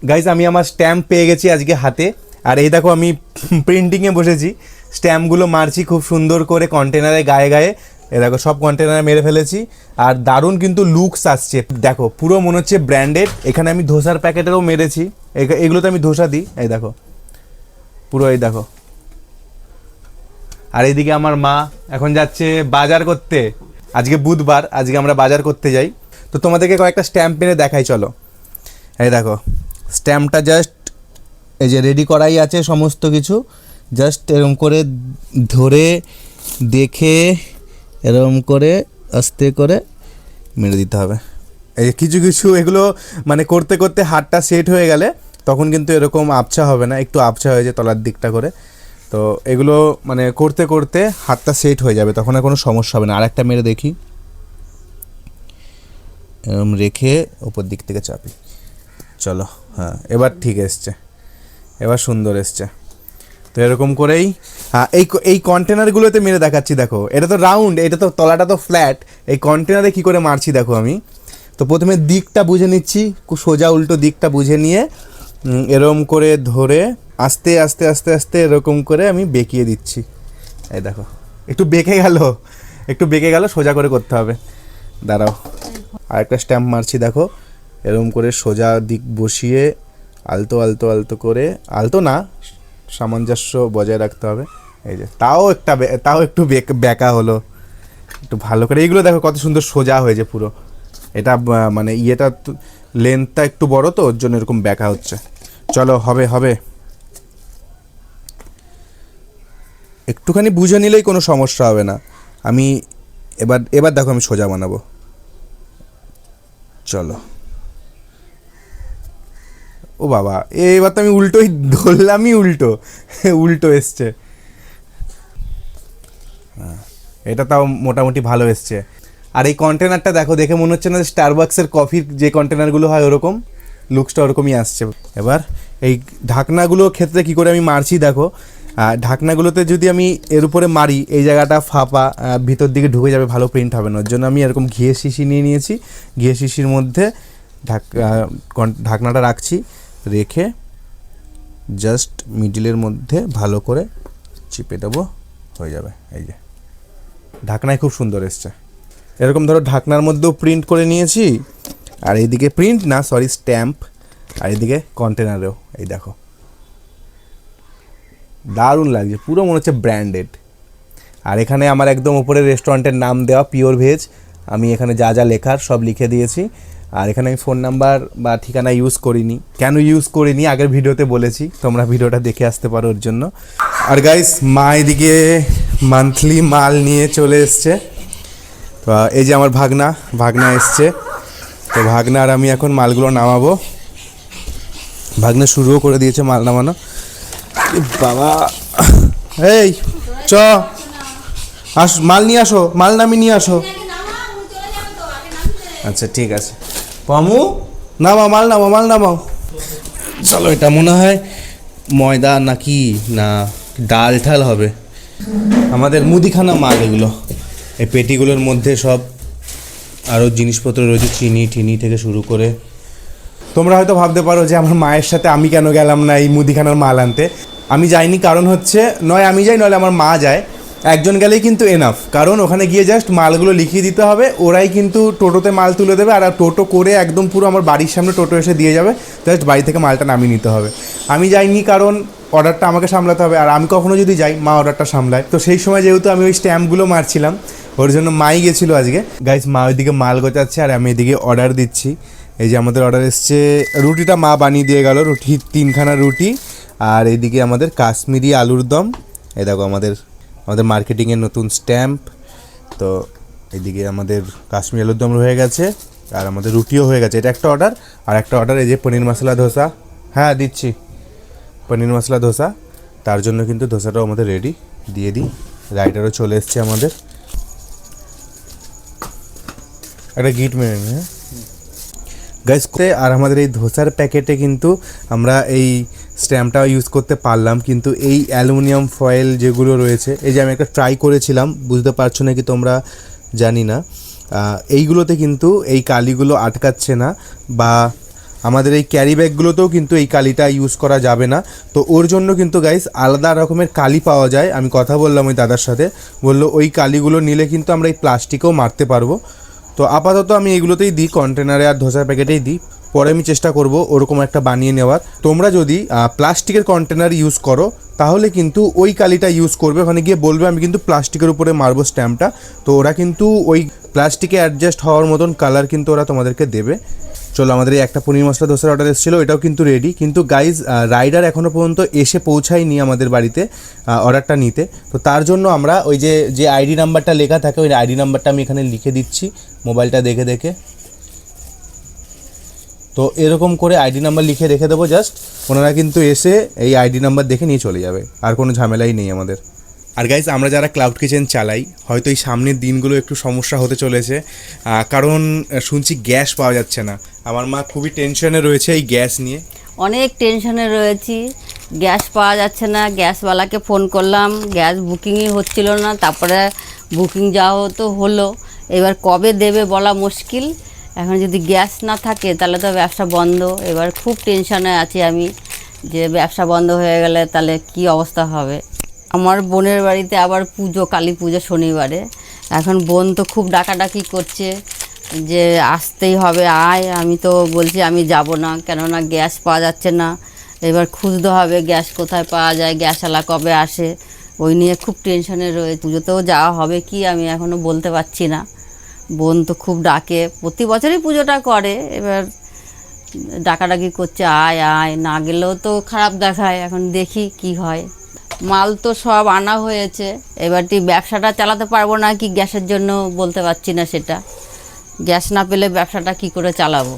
Guys আমি আমার stamp পেয়ে গেছি আজকে হাতে, আর এই দেখো আমি প্রিন্টিংয়ে বসেছি, স্ট্যাম্পগুলো মারছি খুব সুন্দর করে কন্টেনারে গায়ে গায়ে। এ দেখো সব কন্টেনারে মেরে ফেলেছি, আর দারুণ কিন্তু লুকস আসছে, দেখো পুরো মনে হচ্ছে ব্র্যান্ডেড। এখানে আমি ধোসার প্যাকেটেরও মেরেছি, এগুলোতে আমি ধোসা দিই, এই দেখো পুরো, এই দেখো। আর এইদিকে আমার মা এখন যাচ্ছে বাজার করতে, আজকে বুধবার, আজকে আমরা বাজার করতে যাই। তো তোমাদেরকে কয়েকটা স্ট্যাম্প মেরে দেখাই, চলো। এই দেখো স্ট্যাম্পটা জাস্ট এই যে রেডি করাই আছে সমস্ত কিছু, জাস্ট এরকম করে ধরে দেখে এরকম করে আস্তে করে মেরে দিতে হবে। এই কিছু কিছু এগুলো মানে করতে করতে হাতটা সেট হয়ে গেলে তখন কিন্তু এরকম আবছা হবে না, একটু আবছা হয়ে যায় তলার দিকটা করে। তো এগুলো মানে করতে করতে হাতটা সেট হয়ে যাবে, তখন আর কোনো সমস্যা হবে না। আর একটা মেরে দেখি, এরকম রেখে ওপর দিক থেকে চাপি, চলো। হ্যাঁ এবার ঠিক এসছে, এবার সুন্দর এসছে। তো এরকম করেই হ্যাঁ এই কন্টেনারগুলোতে মেরে দেখাচ্ছি, দেখো এটা তো রাউন্ড, এটা তো তলাটা তো ফ্ল্যাট, এই কন্টেনারে কী করে মারছি দেখো আমি। তো প্রথমে দিকটা বুঝে নিচ্ছি, সোজা উল্টো দিকটা বুঝে নিয়ে এরকম করে ধরে আস্তে আস্তে আস্তে আস্তে এরকম করে আমি বেঁকিয়ে দিচ্ছি। এই দেখো একটু বেঁকে গেল, সোজা করে করতে হবে। দাঁড়াও আরেকটা স্ট্যাম্প মারছি, দেখো এরকম করে সোজা দিক বসিয়ে আলতো আলতো আলতো করে, আলতো না সামঞ্জস্য বজায় রাখতে হবে। এই যে তাও একটু বেঁকা হলো, একটু ভালো করে। এইগুলো দেখো কত সুন্দর সোজা হয়েছে পুরো, এটা মানে ইয়েটা লেন্থটা একটু বড় তো ওর জন্য এরকম বেঁকা হচ্ছে। চলো হবে একটুখানি বুঝে নিলেই কোনো সমস্যা হবে না। আমি এবার দেখো আমি সোজা বানাবো, চলো। ও বাবা, এবার তো আমি উল্টোই ধরলামই, উল্টো এসছে। এটা তাও মোটামুটি ভালো এসছে। আর এই কন্টেনারটা দেখো, দেখে মনে হচ্ছে না যে স্টারবাক্সের কফির যে কন্টেনারগুলো হয় ওরকম, লুকসটা ওরকমই আসছে। এবার এই ঢাকনাগুলোর ক্ষেত্রে কী করে আমি মারছি দেখো, ঢাকনাগুলোতে যদি আমি এর উপরে মারি এই জায়গাটা ফাঁপা, ভিতর দিকে ঢুকে যাবে, ভালো প্রিন্ট হবে না। ওর জন্য আমি এরকম ঘিয়ে শিশি নিয়ে নিয়েছি, ঘিয়ে শিশির মধ্যে ঢাকনাটা রাখছি, রেখে জাস্ট মিডিলের মধ্যে ভালো করে চিপে দেবো, হয়ে যাবে। এই যে ঢাকনায় খুব সুন্দর এসছে। এরকম ধরো ঢাকনার মধ্যেও প্রিন্ট করে নিয়েছি, আর এইদিকে স্ট্যাম্প, আর এইদিকে কন্টেনারেও, এই দেখো দারুণ লাগছে, পুরো মনে হচ্ছে ব্র্যান্ডেড। আর এখানে আমার একদম উপরে রেস্টুরেন্টের নাম দেওয়া, পিওর ভেজ। আমি এখানে যা যা লেখার সব লিখে দিয়েছি। আর এখানে আমি ফোন নাম্বার বা ঠিকানা ইউজ করিনি, কেন ইউজ করিনি আগের ভিডিওতে বলেছি, তোমরা ভিডিওটা দেখে আসতে পারো ওর জন্য। আর গাইস মা এদিকে মান্থলি মাল নিয়ে চলে এসছে। তো এই যে আমার ভাগনা এসছে, তো ভাগনা আর আমি এখন মালগুলো নামাবো। ভাগনা শুরুও করে দিয়েছে মাল নামানো। বাবা এই মাল নিয়ে আসো, মাল নামিয়ে নিয়ে আসো। আচ্ছা ঠিক আছে, পামু নামাও, মাল নামাও। চলো, এটা মনে হয় ময়দা নাকি না ডাল ঠাল হবে, আমাদের মুদিখানা মাল এগুলো। এই পেটিগুলোর মধ্যে সব আরও জিনিসপত্র রয়েছে, চিনি থেকে শুরু করে। তোমরা হয়তো ভাবতে পারো যে আমার মায়ের সাথে আমি কেন গেলাম না এই মুদিখানার মাল আনতে। আমি যাইনি, কারণ হচ্ছে নয় আমি যাই নইলে আমার মা যায়, একজন গেলেই কিন্তু এনাফ। কারণ ওখানে গিয়ে জাস্ট মালগুলো লিখিয়ে দিতে হবে, ওরাই কিন্তু টোটোতে মাল তুলে দেবে, আর টোটো করে একদম পুরো আমার বাড়ির সামনে টোটো এসে দিয়ে যাবে, জাস্ট বাড়ি থেকে মালটা নামিয়ে নিতে হবে। আমি যাইনি কারণ অর্ডারটা আমাকে সামলাতে হবে, আর আমি কখনো যদি যাই মা অর্ডারটা সামলায়। তো সেই সময় যেহেতু আমি ওই স্ট্যাম্পগুলো মারছিলাম, ওর জন্য মাই গেছিলো আজকে। গাইস মা ওইদিকে মাল গোছাচ্ছে আর আমি এদিকে অর্ডার দিচ্ছি। এই যে আমাদের অর্ডার এসছে, রুটিটা মা বানিয়ে দিয়ে গেল, 3খানা রুটি, আর এইদিকে আমাদের কাশ্মীরি আলুর দম। এই দেখো আমাদের মার্কেটিংয়ের নতুন স্ট্যাম্প। তো এইদিকে আমাদের কাশ্মীরি আলুর দম হয়ে গেছে, আর আমাদের রুটিও হয়ে গেছে। এটা একটা অর্ডার, আর একটা অর্ডার এই যে পনির মশলা ধোসা। হ্যাঁ দিচ্ছি, পনির মশলা ধোসা। তার জন্য কিন্তু ধোসাটাও আমাদের রেডি, দিয়ে দিই। রাইটারও চলে এসছে আমাদের, একটা গিট মেরে নিই। হ্যাঁ গাইস, আর আমাদের এই ধোসার প্যাকেটে কিন্তু আমরা এই স্ট্যাম্পটা ইউজ করতে পারলাম, কিন্তু এই অ্যালুমিনিয়াম ফয়েল যেগুলো রয়েছে, এই যে আমি একটা ট্রাই করেছিলাম, বুঝতে পারছো নাকি তোমরা জানি না, এইগুলোতে কিন্তু এই কালিগুলো আটকাচ্ছে না, বা আমাদের এই ক্যারি ব্যাগগুলোতেও কিন্তু এই কালিটা ইউজ করা যাবে না। তো ওর জন্য কিন্তু গাইস আলাদা রকমের কালি পাওয়া যায়। আমি কথা বললাম ওই দাদার সাথে, বললো ওই কালিগুলো নিলে কিন্তু আমরা এই প্লাস্টিকেও মারতে পারবো। তো আপাতত আমি এগুলোতেই দিই, কন্টেনারে আর ধোসার প্যাকেটেই দিই। পরে আমি চেষ্টা করব ওরকম একটা বানিয়ে নেওয়ার। তোমরা যদি প্লাস্টিকের কন্টেনার ইউজ করো তাহলে কিন্তু ওই কালিটা ইউজ করবে, ওখানে গিয়ে বলবে আমি কিন্তু প্লাস্টিকের উপরে মারবো স্ট্যাম্পটা। তো ওরা কিন্তু ওই প্লাস্টিকে অ্যাডজাস্ট হওয়ার মতন কালার কিন্তু ওরা তোমাদেরকে দেবে। চলো, আমাদের এই একটা পনির মশলা ধোসার অর্ডার এসেছিলো, এটাও কিন্তু রেডি। কিন্তু গাইজ রাইডার এখনও পর্যন্ত এসে পৌঁছায়নি আমাদের বাড়িতে অর্ডারটা নিতে। তো তার জন্য আমরা ওই যে আইডি নাম্বারটা লেখা থাকে ওই আইডি নাম্বারটা আমি এখানে লিখে দিচ্ছি মোবাইলটা দেখে দেখে। তো এরকম করে আইডি নাম্বার লিখে রেখে দেবো, জাস্ট ওনারা কিন্তু এসে এই আইডি নাম্বার দেখে নিয়ে চলে যাবে, আর কোনো ঝামেলাই নেই আমাদের। আর গাইজ আমরা যারা ক্লাউড কিচেন চালাই হয়তো এই সামনের দিনগুলো একটু সমস্যা হতে চলেছে, কারণ শুনছি গ্যাস পাওয়া যাচ্ছে না। আমার মা খুবই টেনশনে রয়েছে এই গ্যাস নিয়ে। অনেক টেনশনে রয়েছি, গ্যাস পাওয়া যাচ্ছে না। গ্যাসওয়ালাকে ফোন করলাম, গ্যাস বুকিংই হচ্ছিল না। তারপরে বুকিং যাওয়া তো হলো, এবার কবে দেবে বলা মুশকিল। এখন যদি গ্যাস না থাকে তাহলে তো ব্যবসা বন্ধ। এবার খুব টেনশনে আছি আমি, যে ব্যবসা বন্ধ হয়ে গেলে তাহলে কি অবস্থা হবে। আমার বোনের বাড়িতে আবার পুজো, কালী পুজো শনিবারে। এখন বোন তো খুব ডাকাডাকি করছে যে আসতেই হবে, আয়। আমি তো বলছি আমি যাব না, কেননা গ্যাস পাওয়া যাচ্ছে না। এবার খুঁজতে হবে গ্যাস কোথায় পাওয়া যায়, গ্যাসওয়ালা কবে আসে, ওই নিয়ে খুব টেনশনে রয়েছে। পুজোতেও যাওয়া হবে কি আমি এখনও বলতে পারছি না। বোন তো খুব ডাকে, প্রতি বছরই পুজোটা করে। এবার ডাকাডাকি করছে আয় আয়, না গেলেও তো খারাপ দেখায়। এখন দেখি কি হয়। মাল তো সব আনা হয়েছে, এবারটি ব্যবসাটা চালাতে পারবো না কি গ্যাসের জন্য বলতে পারছি না সেটা। গ্যাস না পেলে ব্যবসাটা কি করে চালাবো।